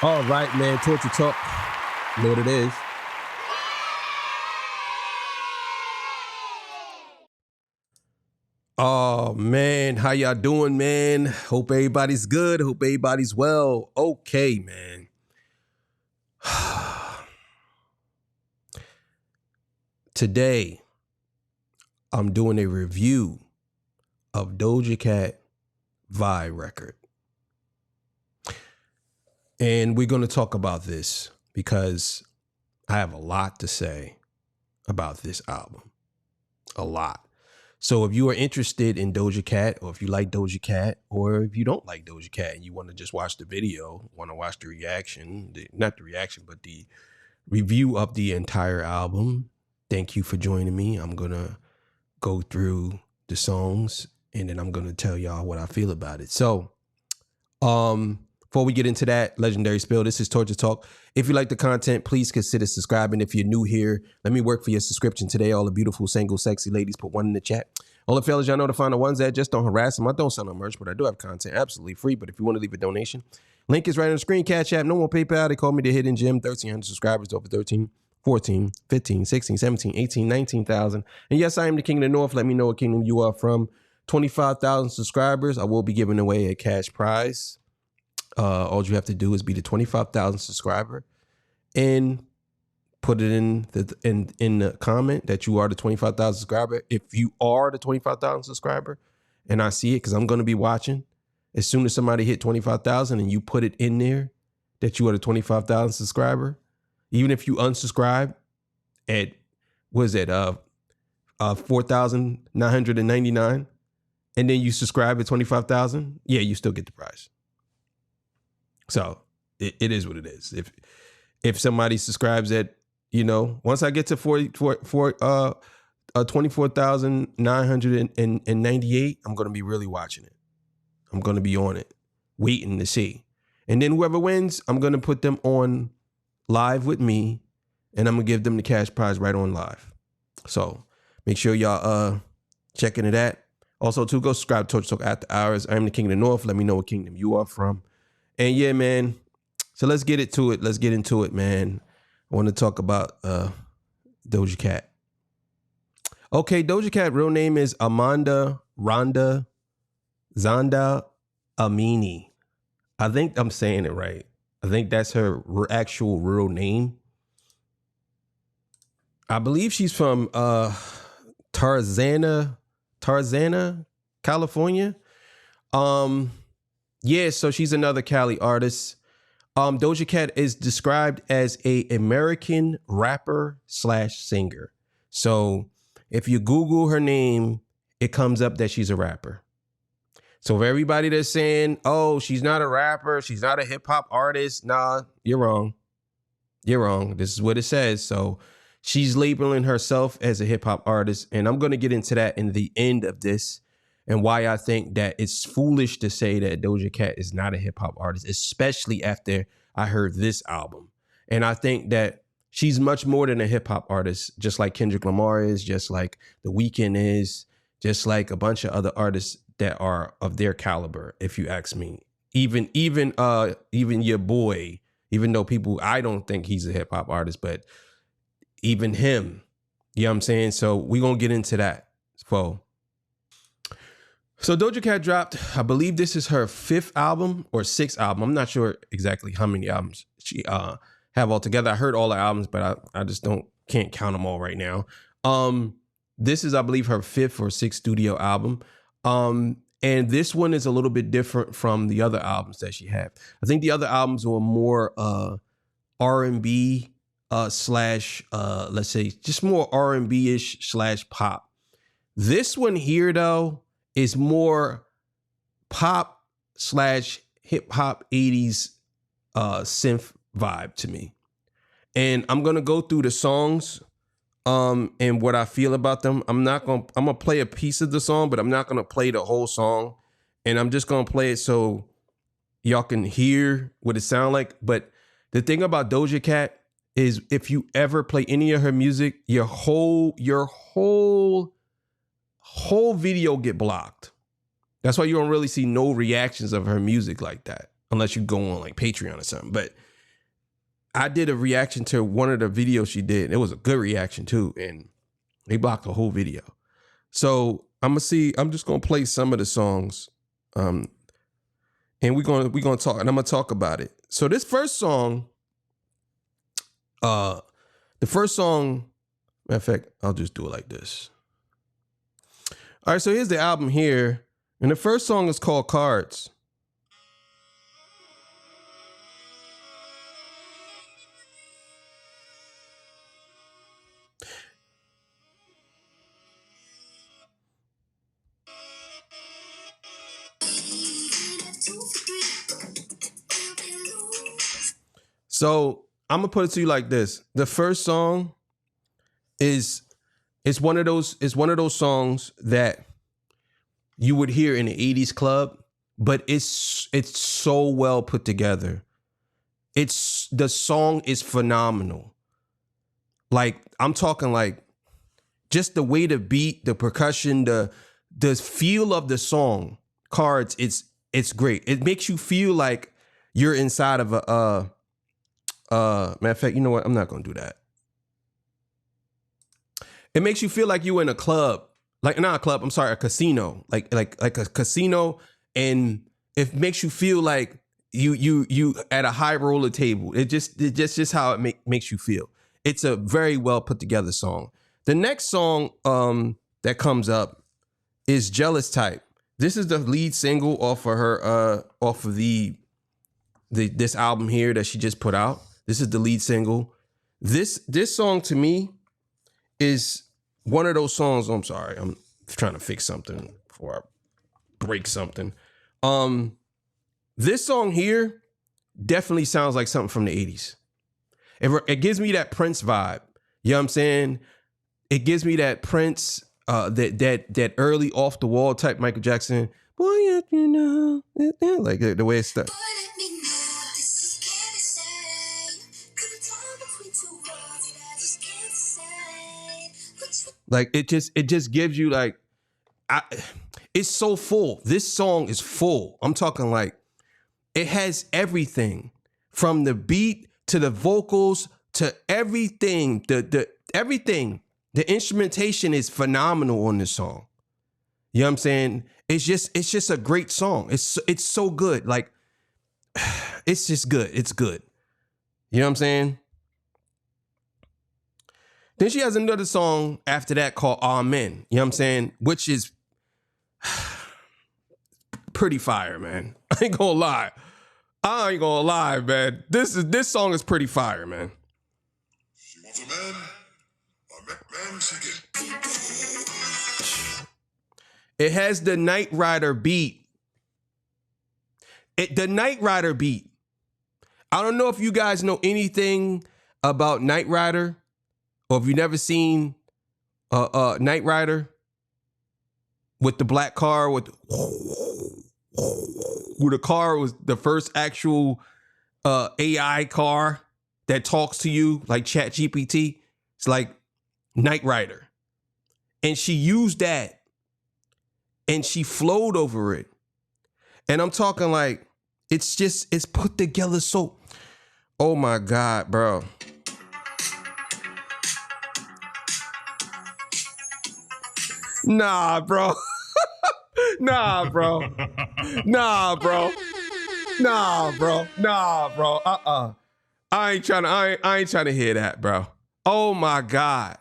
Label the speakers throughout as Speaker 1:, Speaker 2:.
Speaker 1: All right, man. Torture Talk. You know what it is. Oh, man. How y'all doing, man? Hope everybody's good. Hope everybody's well. Okay, man. Today, I'm doing a review of Doja Cat Vi record. And we're going to talk about this because I have a lot to say about this album. A lot. So if you are interested in Doja Cat, or if you like Doja Cat, or if you don't like Doja Cat and you want to just watch the video, want to watch the reaction, not the reaction, but the review of the entire album, thank you for joining me. I'm going to go through the songs and then I'm going to tell y'all what I feel about it. So, before we get into that legendary spill, this is Torture Talk. If you like the content, please consider subscribing. If you're new here, let me work for your subscription today. All the beautiful, single, sexy ladies, put one in the chat. All the fellas, y'all know to find the ones that just don't harass them. I don't sell no merch, but I do have content absolutely free. But if you want to leave a donation, link is right on the screen. Cash App, no more PayPal. They call me the Hidden Gem. 1,300 subscribers, over 13, 14, 15, 16, 17, 18, 19,000. And yes, I am the King of the North. Let me know what kingdom you are from. 25,000 subscribers. I will be giving away a cash prize. All you have to do is be the 25,000 subscriber and put it in the comment that you are the 25,000 subscriber. If you are the 25,000 subscriber and I see it, because I'm going to be watching, as soon as somebody hit 25,000 and you put it in there that you are the 25,000 subscriber, even if you unsubscribe at, what is it, 4,999, and then you subscribe at 25,000, yeah, you still get the prize. So it is what it is. If somebody subscribes at, once I get to 24,998, I'm going to be really watching it. I'm going to be on it, waiting to see. And then whoever wins, I'm going to put them on live with me, and I'm going to give them the cash prize right on live. So make sure y'all checking it at. Also, too, go subscribe to Torture Talk After Hours. I am the King of the North. Let me know what kingdom you are from. And yeah, man, so let's get into it. Let's get into it, man. I want to talk about Doja Cat. Okay, Doja Cat real name is Amanda Rhonda Zonda Amini. I think I'm saying it right. I think that's her actual real name. I believe she's from Tarzana, California. Yeah, so she's another Cali artist. Doja Cat is described as a American rapper / singer. So if you Google her name, it comes up that she's a rapper. So for everybody that's saying, oh, she's not a rapper, she's not a hip hop artist, nah, you're wrong. You're wrong. This is what it says. So she's labeling herself as a hip hop artist. And I'm going to get into that in the end of this. And why I think that it's foolish to say that Doja Cat is not a hip hop artist, especially after I heard this album. And I think that she's much more than a hip hop artist, just like Kendrick Lamar is, just like The Weeknd is, just like a bunch of other artists that are of their caliber, if you ask me. Even your boy, even though I don't think he's a hip hop artist, but even him, you know what I'm saying? So we're going to get into that. So Doja Cat dropped, I believe this is her 5th album or 6th album. I'm not sure exactly how many albums she have altogether. I heard all the albums, but I just can't count them all right now. This is, I believe, her 5th or 6th studio album. And this one is a little bit different from the other albums that she had. I think the other albums were more R&B / let's say just more R&B-ish / pop. This one here, though, is more pop / hip hop 80s synth vibe to me. And I'm going to go through the songs and what I feel about them. I'm going to play a piece of the song, but I'm not going to play the whole song. And I'm just going to play it so y'all can hear what it sounds like. But the thing about Doja Cat is if you ever play any of her music, your whole video get blocked. That's why you don't really see no reactions of her music like that, unless you go on like Patreon or something. But I did a reaction to one of the videos she did. It was a good reaction too, and they blocked the whole video. So I'm just gonna play some of the songs, and we're gonna talk, and I'm gonna talk about it. So this first song, matter of fact, I'll just do it like this. All right, so here's the album here, and the first song is called Cards. So I'm gonna put it to you like this: the first song is one of those songs that you would hear in the 80s club, but it's so well put together. The song is phenomenal. Like, I'm talking like just the way the beat, the percussion, the feel of the song, Cards, it's great. It makes you feel like you're inside of a matter of fact, you know what? I'm not gonna do that. It makes you feel like you in a club, like not a club. I'm sorry, a casino, like a casino, and it makes you feel like you at a high roller table. It just how it makes you feel. It's a very well put together song. The next song that comes up is Jealous Type. This is the lead single off of her off of this album here that she just put out. This is the lead single. This song to me is one of those songs. I'm sorry, I'm trying to fix something before I break something. This song here definitely sounds like something from the 80s. It gives me that Prince vibe. You know what I'm saying? It gives me that Prince, that early off the wall type Michael Jackson. Boy, you know, like the way it's stuck. Like it just gives you like, it's so full. This song is full. I'm talking like it has everything from the beat to the vocals to everything. The everything. The instrumentation is phenomenal on this song. You know what I'm saying? It's just a great song. It's so good. Like it's just good. It's good. You know what I'm saying? Then she has another song after that called Amen. You know what I'm saying? Which is pretty fire, man. I ain't gonna lie. I ain't gonna lie, man. This song is pretty fire, man. She wants a man. Man, she get. It has the Knight Rider beat. The Knight Rider beat. I don't know if you guys know anything about Knight Rider, or if you've never seen Knight Rider with the black car with the car was the first actual AI car that talks to you like ChatGPT. It's like Knight Rider. And she used that and she flowed over it. And I'm talking like, it's put together so, oh my God, bro. Nah, bro. Nah, bro. Nah, bro. Nah, bro. Nah, bro. I ain't trying to hear that, bro. Oh my God.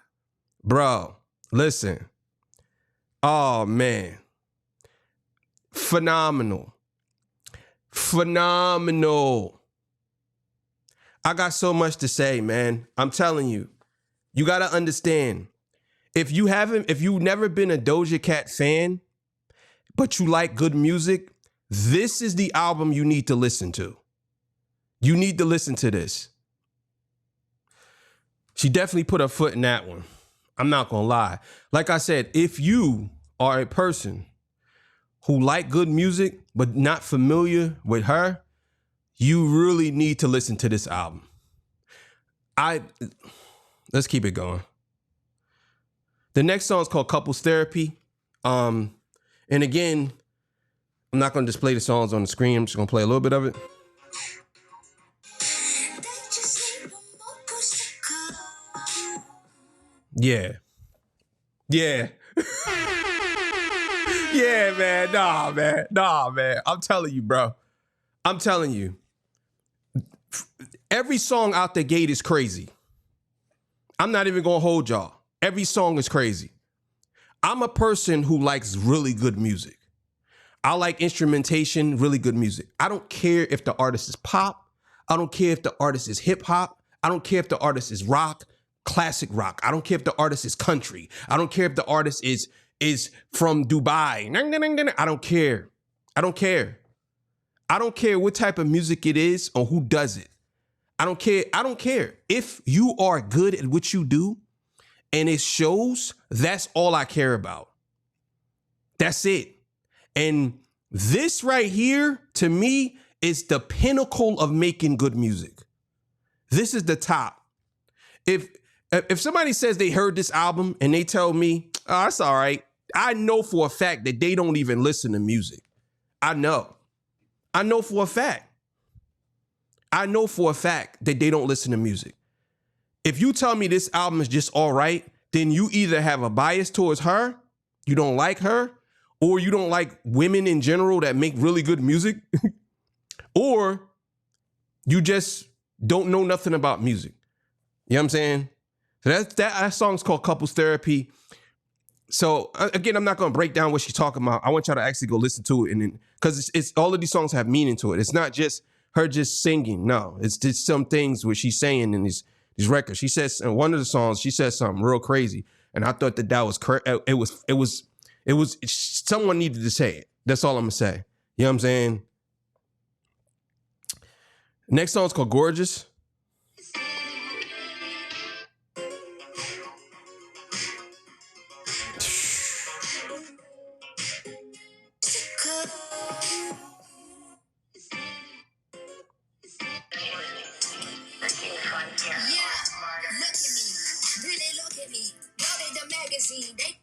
Speaker 1: Bro, listen. Oh man. Phenomenal. Phenomenal. I got so much to say, man. I'm telling you. You got to understand. If you've never been a Doja Cat fan, but you like good music, this is the album you need to listen to. You need to listen to this. She definitely put her foot in that one. I'm not gonna lie. Like I said, if you are a person who like good music, but not familiar with her, you really need to listen to this album. Let's keep it going. The next song is called Couples Therapy. And again, I'm not going to display the songs on the screen. I'm just going to play a little bit of it. Yeah. Yeah. Yeah, man. Nah, man. I'm telling you, bro. I'm telling you. Every song out the gate is crazy. I'm not even gonna hold y'all. Every song is crazy. I'm a person who likes really good music. I like instrumentation, really good music. I don't care if the artist is pop. I don't care if the artist is hip hop. I don't care if the artist is rock, classic rock. I don't care if the artist is country. I don't care if the artist is from Dubai. I don't care. I don't care. I don't care what type of music it is or who does it. I don't care. I don't care. If you are good at what you do and it shows, that's all I care about. That's it. And this right here, to me, is the pinnacle of making good music. This is the top. If somebody says they heard this album and they tell me, oh, that's all right, I know for a fact that they don't even listen to music. I know for a fact. I know for a fact that they don't listen to music. If you tell me this album is just all right, then you either have a bias towards her, you don't like her, or you don't like women in general that make really good music, or you just don't know nothing about music. You know what I'm saying? So that song's called Couples Therapy. So again, I'm not going to break down what she's talking about. I want y'all to actually go listen to it, and then because it's all of these songs have meaning to it. It's not just her just singing. No, it's just some things where she's saying in these records. She says in one of the songs, she says something real crazy, and I thought that was it was someone needed to say it. That's all I'm gonna say. You know what I'm saying? Next song's called Gorgeous.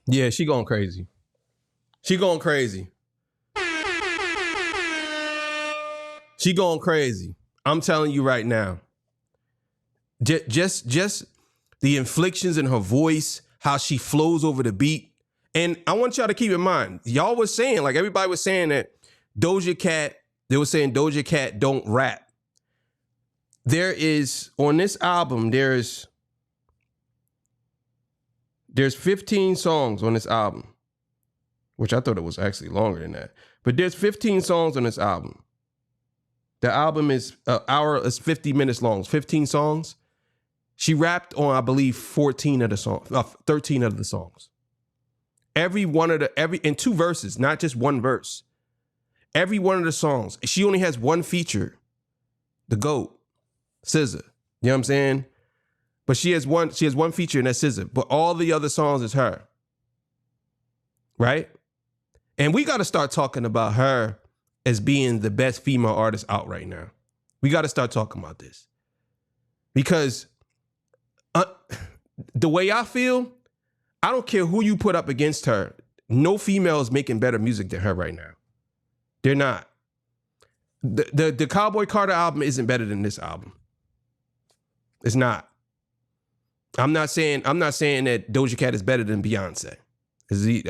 Speaker 1: Yeah, she going crazy. She going crazy. She going crazy. I'm telling you right now. Just the inflections in her voice, how she flows over the beat. And I want y'all to keep in mind, y'all was saying, like everybody was saying that Doja Cat, they were saying Doja Cat don't rap. There is, on this album, there's 15 songs on this album, which I thought it was actually longer than that. But there's 15 songs on this album. The album is an hour, is 50 minutes long, 15 songs. She rapped on, I believe, 13 of the songs. In 2 verses, not just one verse. Every one of the songs. She only has one feature, the GOAT, SZA. You know what I'm saying? But she has one feature, and that's SZA. But all the other songs is her. Right? And we got to start talking about her as being the best female artist out right now. We got to start talking about this. Because the way I feel, I don't care who you put up against her. No female is making better music than her right now. They're not. The Cowboy Carter album isn't better than this album. It's not. I'm not saying that Doja Cat is better than Beyonce.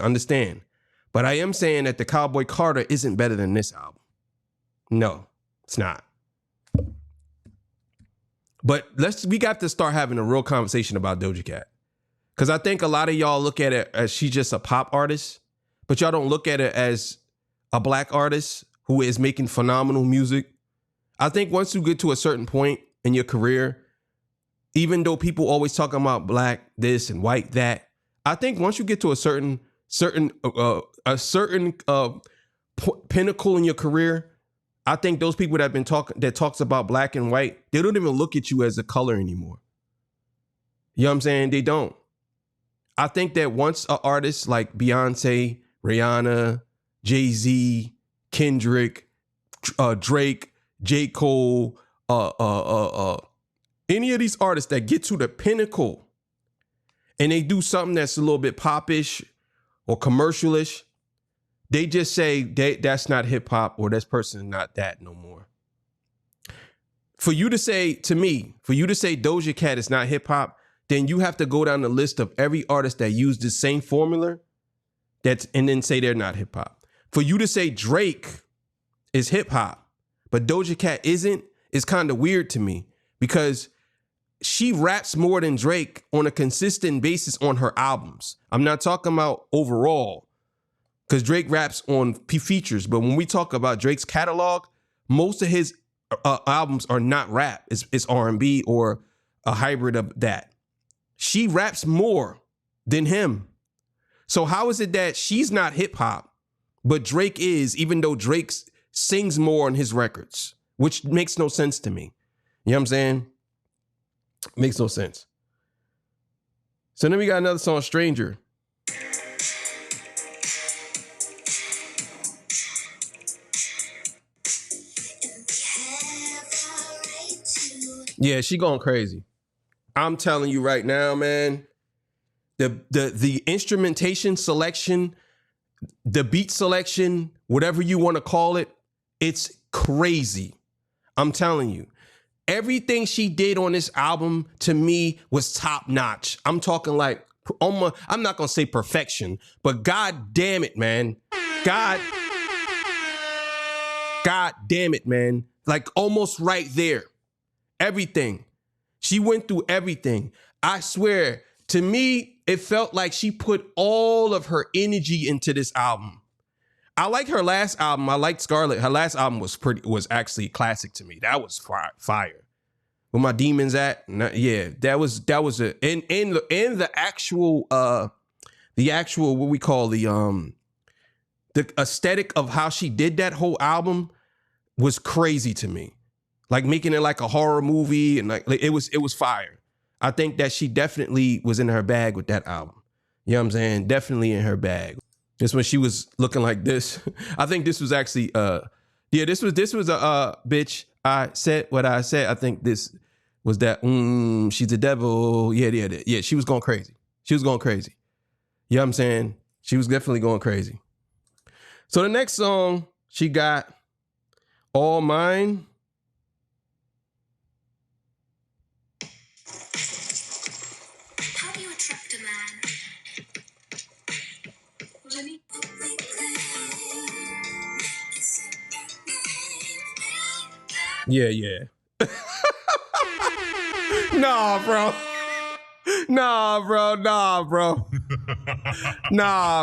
Speaker 1: Understand? But I am saying that the Cowboy Carter isn't better than this album. No, it's not. But we got to start having a real conversation about Doja Cat. Because I think a lot of y'all look at it as she's just a pop artist, but y'all don't look at it as a black artist who is making phenomenal music. I think once you get to a certain point in your career, even though people always talking about black this and white that, I think once you get to a certain pinnacle in your career, I think those people that talks about black and white, they don't even look at you as a color anymore. You know what I'm saying? They don't. I think that once an artist like Beyonce, Rihanna, Jay-Z, Kendrick, Drake, J. Cole, any of these artists that get to the pinnacle and they do something that's a little bit popish or commercialish, they just say that's not hip hop or this person is not that no more. For you to say Doja Cat is not hip hop, then you have to go down the list of every artist that used the same formula and then say they're not hip hop. For you to say Drake is hip hop, but Doja Cat isn't, is kind of weird to me because she raps more than Drake on a consistent basis on her albums. I'm not talking about overall because Drake raps on features, but when we talk about Drake's catalog, most of his albums are not rap. It's R&B or a hybrid of that. She raps more than him. So how is it that she's not hip hop, but Drake is, even though Drake sings more on his records, which makes no sense to me. You know what I'm saying? Makes no sense. So then we got another song, Stranger. Yeah, she going crazy. I'm telling you right now, man. The instrumentation selection, the beat selection, whatever you want to call it, it's crazy. I'm telling you. Everything she did on this album to me was top notch. I'm talking like, I'm not going to say perfection, but God damn it, man. God damn it, man. Like almost right there. Everything. She went through everything. I swear, to me, it felt like she put all of her energy into this album. I like her last album. I liked Scarlet. Her last album was actually classic to me. That was fire. Where My Demons At? Yeah, that was a and the actual what we call the aesthetic of how she did that whole album was crazy to me. Like making it like a horror movie and like it was fire. I think that she definitely was in her bag with that album. You know what I'm saying? Definitely in her bag. Just when she was looking like this. I think this was actually this was a bitch. I said what I said. I think this was that she's the devil. Yeah, she was going crazy. You know what I'm saying? She was definitely going crazy. So the next song she got, All Mine.
Speaker 2: How do you attract a man?
Speaker 1: Yeah. Nah,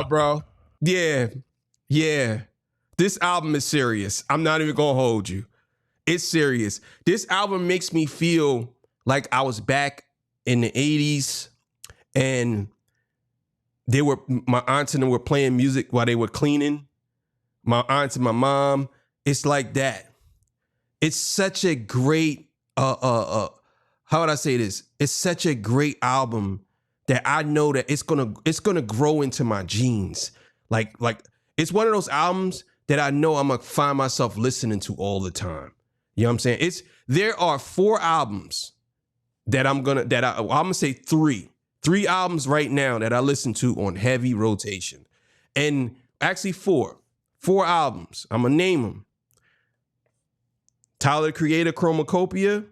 Speaker 1: bro. Yeah. This album is serious. I'm not even gonna hold you. It's serious. This album makes me feel like I was back in the 80s and my aunts and them were playing music while they were cleaning. My aunts and my mom. It's like that. It's such a great, how would I say this? It's such a great album that I know that it's gonna grow into my genes. Like it's one of those albums that I know I'm gonna find myself listening to all the time. You know what I'm saying? There are 4 albums that I'm gonna say 3 albums right now that I listen to on heavy rotation, and actually 4 albums. I'm gonna name them. Tyler, the Creator, Chromacopia.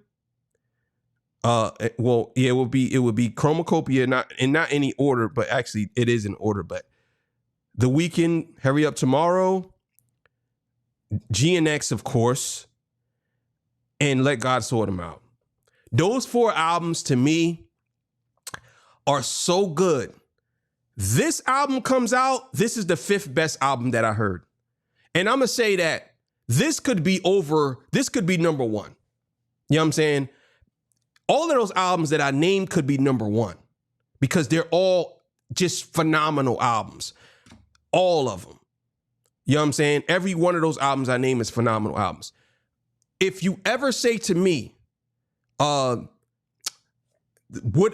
Speaker 1: It would be Chromacopia, not any order, but actually it is in order. But The Weeknd, Hurry Up Tomorrow, GNX, of course, and Let God Sort Them Out. Those 4 albums to me are so good. This album comes out, this is the 5th best album that I heard. And I'm gonna say that this could be number 1. You know what I'm saying? All of those albums that I named could be number 1 because they're all just phenomenal albums. All of them. You know what I'm saying? Every one of those albums I name is phenomenal albums. If you ever say to me, what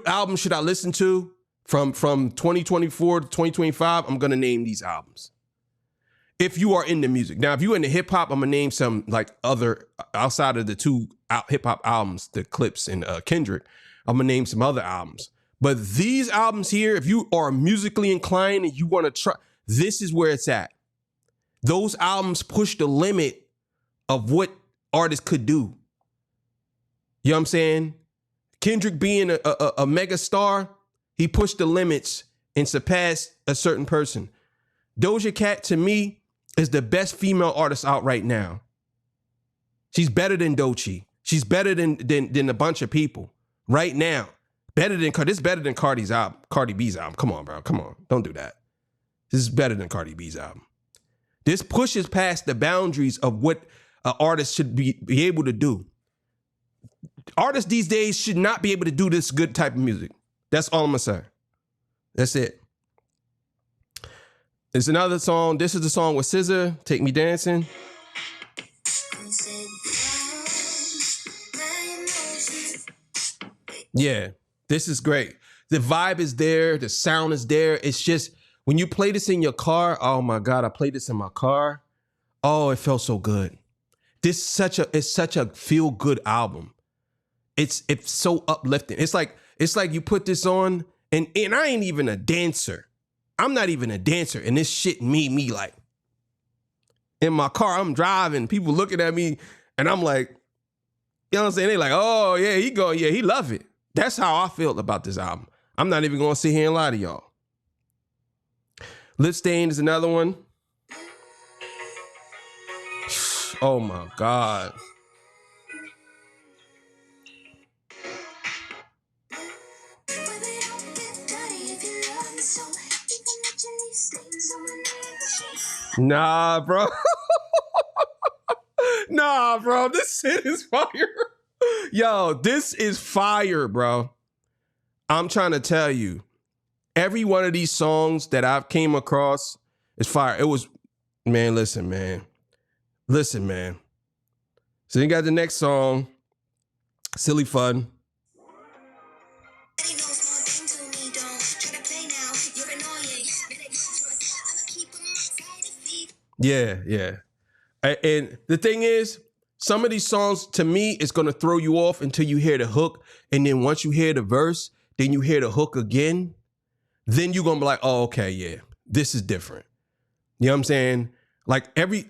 Speaker 1: album should I listen to from 2024 to 2025, I'm going to name these albums. If you are into music. Now, if you're into hip hop, I'm going to name some like other, outside of the 2 hip hop albums, the Clips and Kendrick, I'm going to name some other albums. But these albums here, if you are musically inclined and you want to try, this is where it's at. Those albums push the limit of what artists could do. You know what I'm saying? Kendrick being a mega star, he pushed the limits and surpassed a certain person. Doja Cat, to me, is the best female artist out right now. She's better than Doechii. She's better than a bunch of people right now. This is better than Cardi B's album. Come on, bro. Come on. Don't do that. This is better than Cardi B's album. This pushes past the boundaries of what an artist should be able to do. Artists these days should not be able to do this good type of music. That's all I'm gonna say. That's it. It's another song. This is the song with SZA, Take Me Dancing. Yeah, this is great. The vibe is there. The sound is there. It's just, when you play this in your car, oh my God, I played this in my car. Oh, it felt so good. It's such a feel-good album. It's so uplifting. It's like you put this on, and I ain't even a dancer. I'm not even a dancer, and this shit made me like, in my car, I'm driving, people looking at me, and I'm like, you know what I'm saying? They like, oh yeah, he love it. That's how I felt about this album. I'm not even gonna sit here and lie to y'all. Lip Stain is another one. Oh my God. Nah, bro. Nah, bro. This shit is fire. Yo, this is fire, bro. I'm trying to tell you, every one of these songs that I've came across is fire. It was, man, listen, man. Listen, man. So you got the next song, Silly Fun. Yeah. And the thing is, some of these songs, to me, it's going to throw you off until you hear the hook. And then once you hear the verse, then you hear the hook again. Then you're going to be like, oh, okay, yeah, this is different. You know what I'm saying? Like I'm going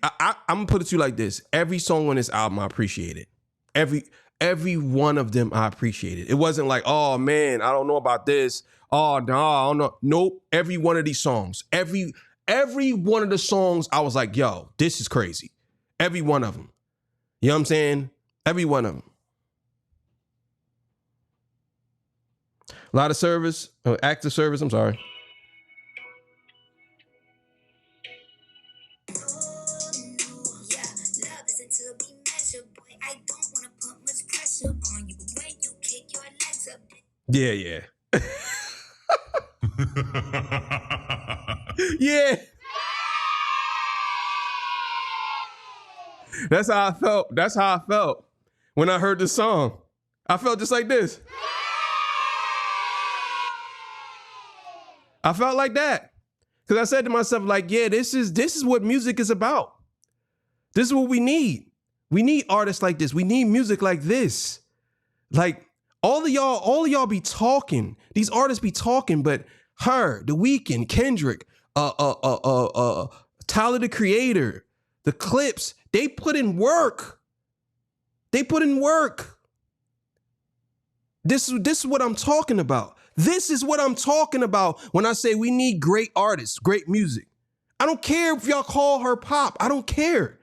Speaker 1: to put it to you like this. Every song on this album, I appreciate it. Every one of them, I appreciate it. It wasn't like, oh man, I don't know about this. Oh, no, I don't know. Nope. Every one of these songs, every one of the songs, I was like, yo, this is crazy. Every one of them. You know what I'm saying? Every one of them. A lot of service, active service, I'm sorry. Yeah. Yeah. That's how I felt when I heard this song. I felt just like this. I felt like that. Because I said to myself, like, yeah, this is what music is about. This is what we need. We need artists like this. We need music like this. Like, all of y'all be talking. These artists be talking, but her, The Weeknd, Kendrick, Tyler, the Creator, the Clips, they put in work. This is what I'm talking about. This is what I'm talking about when I say we need great artists, great music. I don't care if y'all call her pop. I don't care.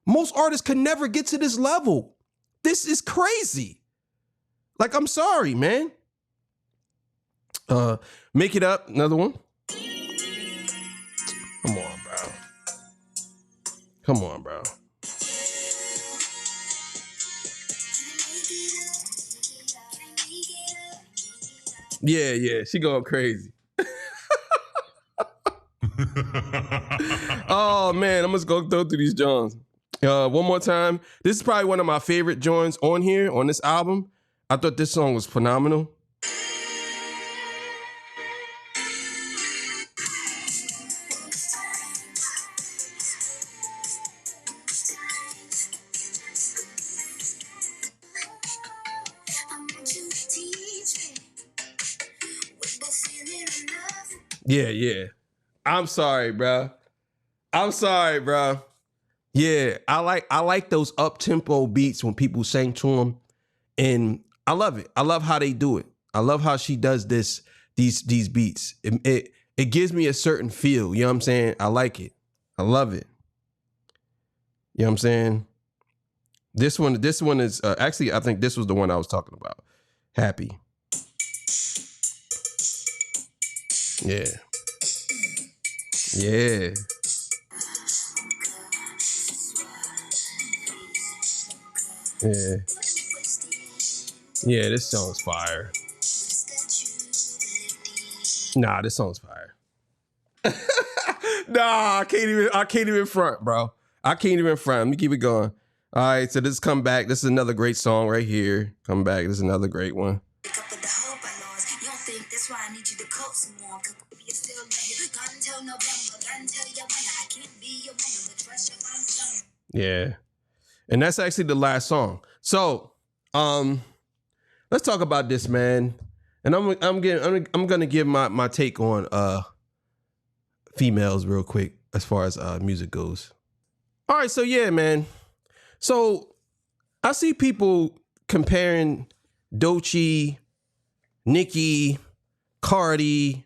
Speaker 1: Most artists could never get to this level. This is crazy. Like, I'm sorry, man. Make It Up, another one. Come on, bro. Yeah, she going crazy. Oh man, I'm just gonna go through these joints. One more time. This is probably one of my favorite joints on here, on this album. I thought this song was phenomenal. Yeah. I'm sorry, bro. Yeah, I like those up-tempo beats when people sang to them. And I love it. I love how they do it. I love how she does these beats. It gives me a certain feel. You know what I'm saying? I like it. I love it. You know what I'm saying? This one is actually, I think this was the one I was talking about. Happy. Yeah. Yeah. Yeah. Yeah, this song's fire. Nah, this song's fire. Nah, I can't even front, bro. I can't even front. Let me keep it going. All right, so this is Come Back. This is another great song right here. Come Back. This is another great one. Yeah. And that's actually the last song. So, let's talk about this, man. And I'm gonna give my take on females real quick as far as music goes. All right, so yeah, man. So I see people comparing Doechii, Nicki, Cardi,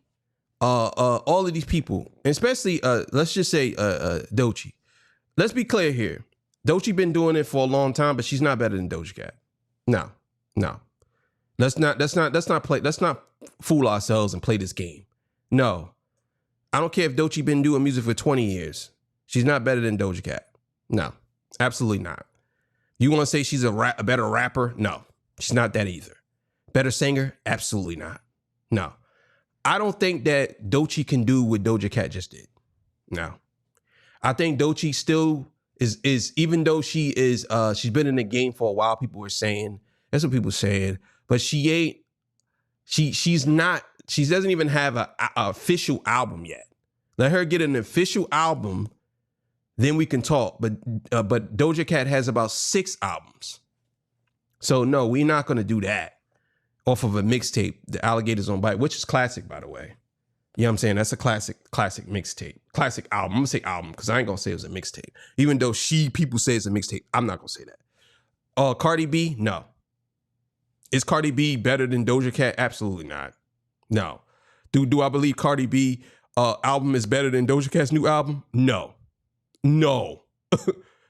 Speaker 1: all of these people, and especially let's just say Doechii. Let's be clear here. Doechii been doing it for a long time, but she's not better than Doja Cat. No. Let's not fool ourselves and play this game. No. I don't care if Doechii been doing music for 20 years. She's not better than Doja Cat. No, absolutely not. You want to say she's a better rapper? No, she's not that either. Better singer? Absolutely not. No. I don't think that Doechii can do what Doja Cat just did. No. I think Doechii still is even though she's been in the game for a while, people were saying, that's what people saying, but she doesn't even have a official album yet. Let her get an official album, then we can talk. But Doja Cat has about 6 albums. So no, we're not going to do that off of a mixtape, The Alligators on Bike, which is classic, by the way. You know what I'm saying? That's a classic mixtape, classic album. I'm going to say album because I ain't going to say it was a mixtape. Even though people say it's a mixtape, I'm not going to say that. Cardi B, no. Is Cardi B better than Doja Cat? Absolutely not. No. Do I believe Cardi B album is better than Doja Cat's new album? No.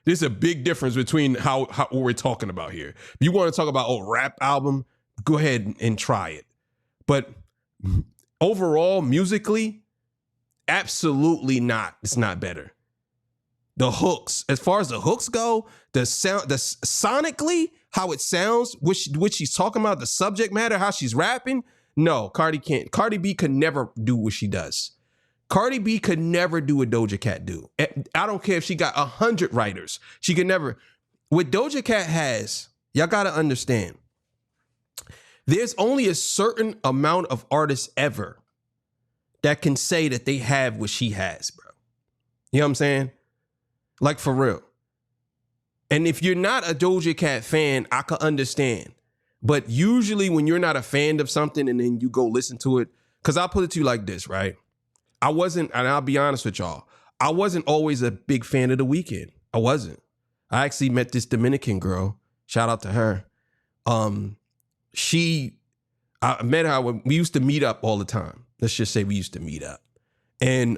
Speaker 1: There's a big difference between how what we're talking about here. If you want to talk about rap album, go ahead and try it. But overall, musically, absolutely not. It's not better. The hooks, as far as the hooks go, the sound, the sonically, how it sounds, which she's talking about, the subject matter, how she's rapping. No, Cardi can't. Cardi B could never do what she does. Cardi B could never do what Doja Cat do. I don't care if she got 100 writers. She could never. What Doja Cat has, y'all got to understand, there's only a certain amount of artists ever that can say that they have what she has, bro. You know what I'm saying? Like, for real. And if you're not a Doja Cat fan, I could understand. But usually when you're not a fan of something and then you go listen to it, because I'll put it to you like this, right? I wasn't, and I'll be honest with y'all, I wasn't always a big fan of The Weeknd. I wasn't. I actually met this Dominican girl. Shout out to her. I met her when we used to meet up all the time. Let's just say we used to meet up. And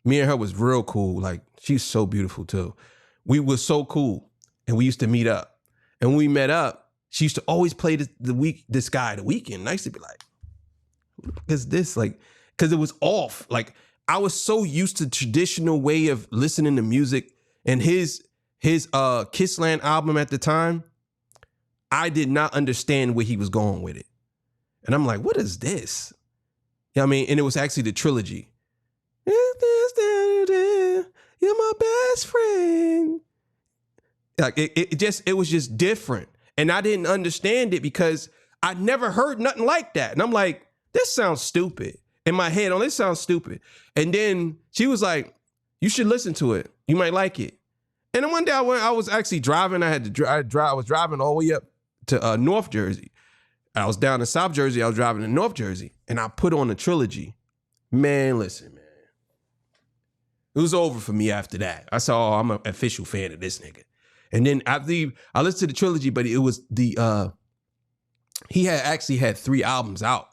Speaker 1: me and her was real cool. Like, she's so beautiful too. We were so cool. And we used to meet up. And when we met up, she used to always play this guy, The Weeknd. And I used to be like, who the fuck is this? Like, because it was off. Like, I was so used to traditional way of listening to music, and his Kissland album at the time, I did not understand where he was going with it. And I'm like, what is this? You know what I mean? And it was actually the trilogy. You're my best friend. Like, it was just different. And I didn't understand it because I never heard nothing like that. And I'm like, this sounds stupid. In my head, this sounds stupid. And then she was like, you should listen to it. You might like it. And then one day I was actually driving. I was driving all the way up to North Jersey. I was down in South Jersey. I was driving to North Jersey. And I put on the trilogy. Man, listen, man. It was over for me after that. I said, oh, I'm an official fan of this nigga. And then I listened to the trilogy, but it was the he had actually had 3 albums out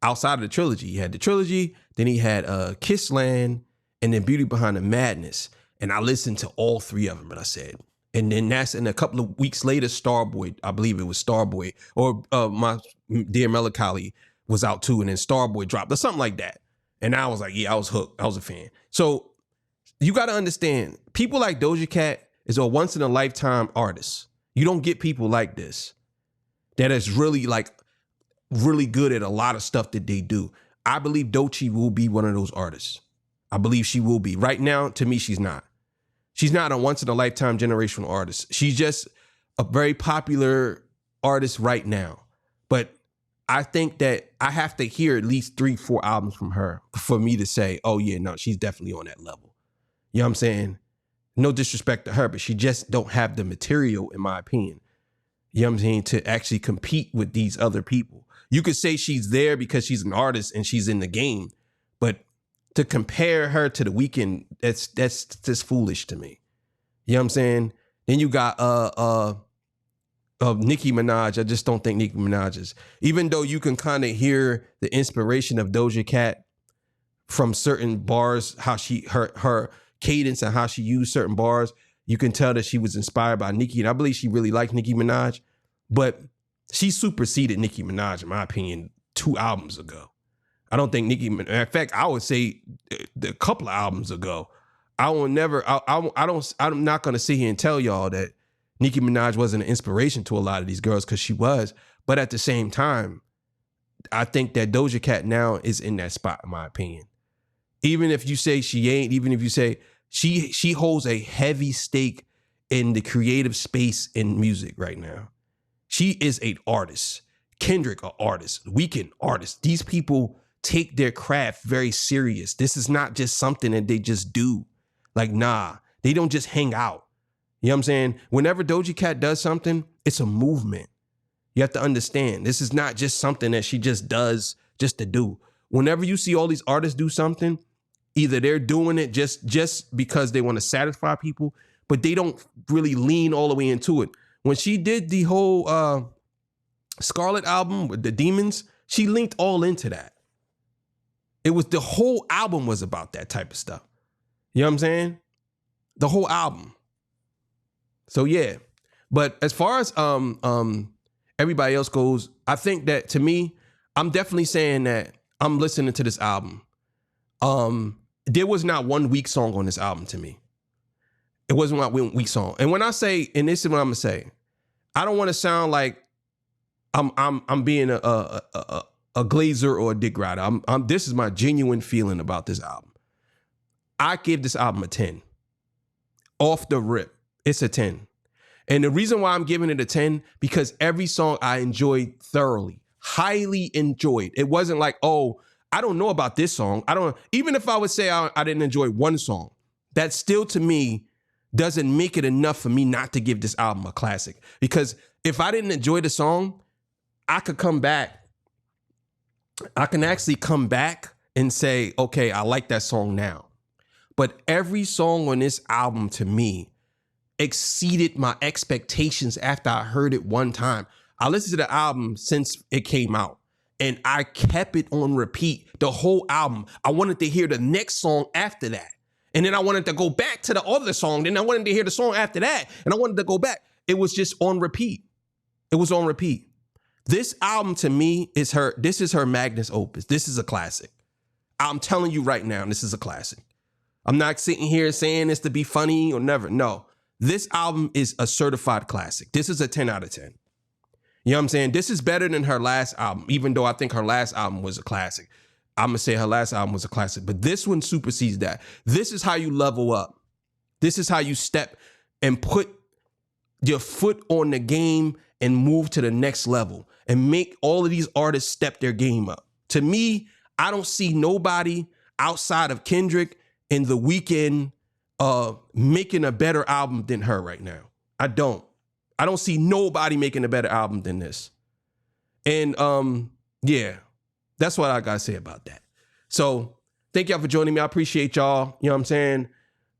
Speaker 1: outside of the trilogy. He had the trilogy, then he had Kissland, and then Beauty Behind the Madness. And I listened to all 3 of them, and I said, and then and a couple of weeks later, Starboy, I believe it was Starboy, or My Dear Melancholy was out too, and then Starboy dropped, or something like that. And I was like, yeah, I was hooked. I was a fan. So you got to understand, people like Doja Cat is a once in a lifetime artist. You don't get people like this that is really really good at a lot of stuff that they do. I believe Doechii will be one of those artists. I believe she will be. Right now, to me, she's not. She's not a once in a lifetime generational artist. She's just a very popular artist right now. But I think that I have to hear at least 3-4 albums from her for me to say, oh yeah, no, she's definitely on that level. You know what I'm saying? No disrespect to her, but she just don't have the material, in my opinion. You know what I'm saying? To actually compete with these other people. You could say she's there because she's an artist and she's in the game, but to compare her to The Weeknd, that's just foolish to me. You know what I'm saying? Then you got Nicki Minaj. I just don't think Nicki Minaj is, even though you can kind of hear the inspiration of Doja Cat from certain bars, how her cadence and how she used certain bars, you can tell that she was inspired by Nicki, and I believe she really liked Nicki Minaj, but she superseded Nicki Minaj, in my opinion, 2 albums ago. I don't think Nicki, in fact, I would say a couple of albums ago. I'm not going to sit here and tell y'all that Nicki Minaj wasn't an inspiration to a lot of these girls, because she was. But at the same time, I think that Doja Cat now is in that spot, in my opinion. Even if you say she ain't, even if you say she holds a heavy stake in the creative space in music right now. She is an artist. Kendrick, an artist. Weeknd, artist. These people take their craft very serious. This is not just something that they just do. Like, nah, they don't just hang out. You know what I'm saying? Whenever Doja Cat does something, it's a movement. You have to understand, this is not just something that she just does just to do. Whenever you see all these artists do something, either they're doing it just because they want to satisfy people, but they don't really lean all the way into it. When she did the whole Scarlet album with the Demons, she linked all into that. It was, the whole album was about that type of stuff. You know what I'm saying? The whole album. So yeah. But as far as everybody else goes, I think that, to me, I'm definitely saying that I'm listening to this album. There was not one weak song on this album to me. It wasn't one weak song. And when I say, and this is what I'm gonna say, I don't want to sound like I'm being a glazer or a dick rider. This is my genuine feeling about this album. I give this album a 10. Off the rip, it's a 10. And the reason why I'm giving it a 10, because every song I enjoyed thoroughly, highly enjoyed. It wasn't like, oh, I don't know about this song. Even if I would say I didn't enjoy one song, that still, to me, doesn't make it enough for me not to give this album a classic. Because if I didn't enjoy the song, I could come back. I can actually come back and say, okay, I like that song now. But every song on this album, to me, exceeded my expectations after I heard it one time. I listened to the album since it came out, and I kept it on repeat the whole album. I wanted to hear the next song after that. And then I wanted to go back to the other song. Then I wanted to hear the song after that. And I wanted to go back. It was just on repeat. It was on repeat. This album, to me, is her magnus opus. This is a classic. I'm telling you right now, this is a classic. I'm not sitting here saying this to be funny or never. No, this album is a certified classic. This is a 10 out of 10. You know what I'm saying? This is better than her last album, even though I think her last album was a classic. I'm going to say her last album was a classic, but this one supersedes that. This is how you level up. This is how you step and put your foot on the game and move to the next level and make all of these artists step their game up. To me, I don't see nobody outside of Kendrick and The Weeknd making a better album than her right now. I don't see nobody making a better album than this. And yeah, that's what I gotta say about that. So thank y'all for joining me. I appreciate y'all. You know what I'm saying?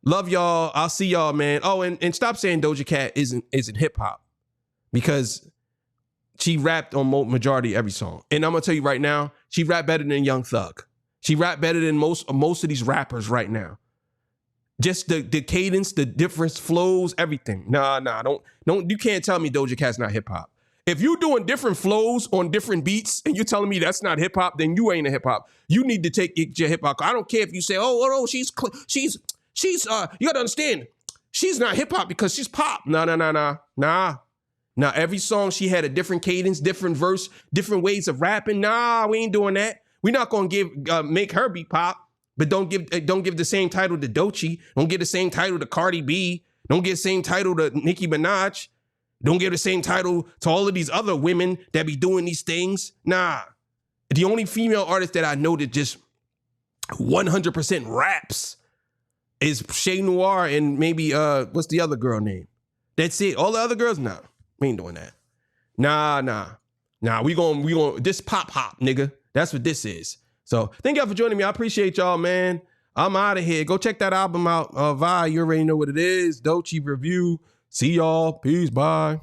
Speaker 1: Love y'all. I'll see y'all, man. Oh, and stop saying Doja Cat isn't hip hop, because she rapped on majority of every song. And I'm gonna tell you right now, she rapped better than Young Thug. She rapped better than most of these rappers right now. Just the cadence, the different flows, everything. Nah, don't. You can't tell me Doja Cat's not hip hop. If you're doing different flows on different beats and you're telling me that's not hip hop, then you ain't a hip hop. You need to take your hip hop. I don't care if you say, oh, she's you gotta understand, she's not hip hop because she's pop. Nah. Every song she had a different cadence, different verse, different ways of rapping. Nah, we ain't doing that. We're not gonna make her be pop. But don't give the same title to Doechii. Don't give the same title to Cardi B. Don't give the same title to Nicki Minaj. Don't give the same title to all of these other women that be doing these things. Nah. The only female artist that I know that just 100% raps is Shay Noir and maybe, what's the other girl name? That's it. All the other girls, nah. We ain't doing that. Nah, we gon' this pop hop, nigga. That's what this is. So thank y'all for joining me. I appreciate y'all, man. I'm out of here. Go check that album out. Vi, you already know what it is. Doechii review. See y'all. Peace. Bye.